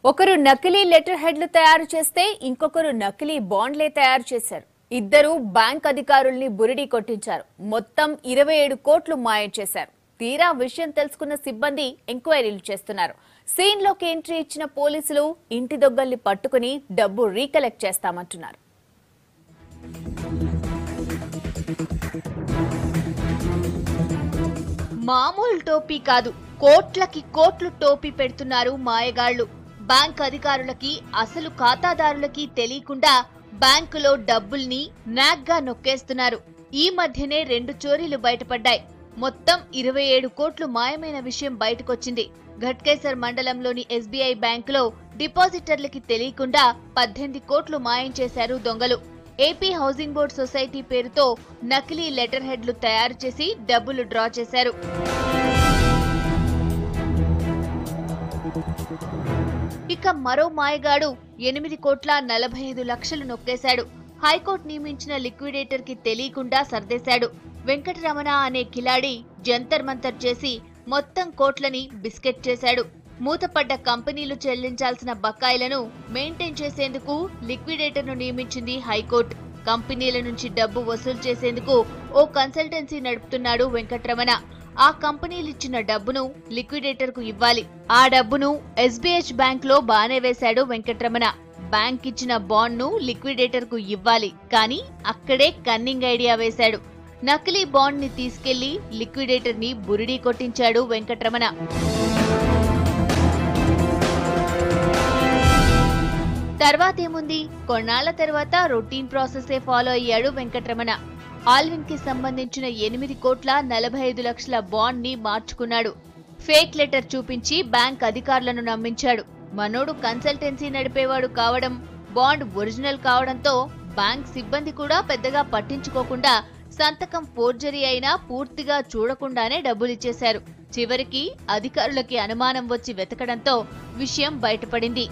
ఒకరు నకిలీ లెటర్ హెడ్లు తయారు చేస్తే ఇంకొకరు నకిలీ బాండ్లే తయారు చేశారు. ఇద్దరు బ్యాంక్ అధికారుల్ని బురిడి కొట్టించారు. మొత్తం 27 కోట్లు మాయం చేశారు. తీరా విషయం తెలుసుకున్న సిబ్బంది ఎంక్వైరీలు చేస్తున్నారు. సీన్ లోకి ఎంట్రీ ఇచ్చిన పోలీసులు ఇంటి దొంగల్ని పట్టుకుని డబ్బు రీకలెక్ట్ చేస్తామంటున్నారు. మామూలు టోపీ కాదు, కోట్లకి కోట్లు టోపీ పెడుతున్నారు మాయగాళ్లు. బ్యాంక్ అధికారులకి అసలు ఖాతాదారులకి తెలియకుండా బ్యాంకులో డబ్బుల్ని నాగ్గా నొక్కేస్తున్నారు. ఈ మధ్యనే 2 చోరీలు బయటపడ్డాయి. మొత్తం 27 కోట్లు మాయమైన విషయం బయటకొచ్చింది. ఘట్కేసర్ మండలంలోని ఎస్బీఐ బ్యాంకులో డిపాజిటర్లకి తెలియకుండా 18 కోట్లు మాయం చేశారు దొంగలు. ఏపీ హౌసింగ్ బోర్డ్ సొసైటీ పేరుతో నకిలీ లెటర్ హెడ్లు తయారు చేసి డబ్బులు డ్రా చేశారు. ఇక మరో మాయగాడు 8 కోట్ల 45 లక్షలు నొక్కేశాడు. హైకోర్టు నియమించిన లిక్విడేటర్ కి తెలియకుండా సర్దేశాడు. వెంకటరమణ అనే కిలాడి జంతర్ మంతర్ చేసి మొత్తం కోట్లని బిస్కెట్ చేశాడు. మూతపడ్డ కంపెనీలు చెల్లించాల్సిన బకాయిలను మెయింటైన్ చేసేందుకు లిక్విడేటర్ ను నియమించింది హైకోర్టు. కంపెనీల నుంచి డబ్బు వసూలు చేసేందుకు ఓ కన్సల్టెన్సీ నడుపుతున్నాడు వెంకటరమణ. ఆ కంపెనీలు ఇచ్చిన డబ్బును లిక్విడేటర్ కు ఇవ్వాలి. ఆ డబ్బును ఎస్బీహెచ్ బ్యాంక్ లో బానే వేశాడు వెంకటరమణ. బ్యాంక్ ఇచ్చిన బాండ్ ను లిక్విడేటర్ కు ఇవ్వాలి, కానీ అక్కడే కన్నింగ్ ఐడియా వేశాడు. నకిలీ బాండ్ ని తీసుకెళ్లి లిక్విడేటర్ ని బురిడీ కొట్టించాడు వెంకటరమణ. తర్వాతేముంది, కొన్నాళ్ల తర్వాత రొటీన్ ప్రాసెసే ఫాలో అయ్యాడు వెంకటరమణ. ఆల్విన్ కి సంబంధించిన 8 కోట్ల 45 లక్షల బాండ్ ని మార్చుకున్నాడు. ఫేక్ లెటర్ చూపించి బ్యాంక్ అధికారులను నమ్మించాడు. మనోడు కన్సల్టెన్సీ నడిపేవాడు కావడం, బాండ్ ఒరిజినల్ కావడంతో బ్యాంక్ సిబ్బంది కూడా పెద్దగా పట్టించుకోకుండా సంతకం ఫోర్జరీ అయినా పూర్తిగా చూడకుండానే డబ్బులిచ్చేశారు. చివరికి అధికారులకి అనుమానం వచ్చి వెతకడంతో విషయం బయటపడింది.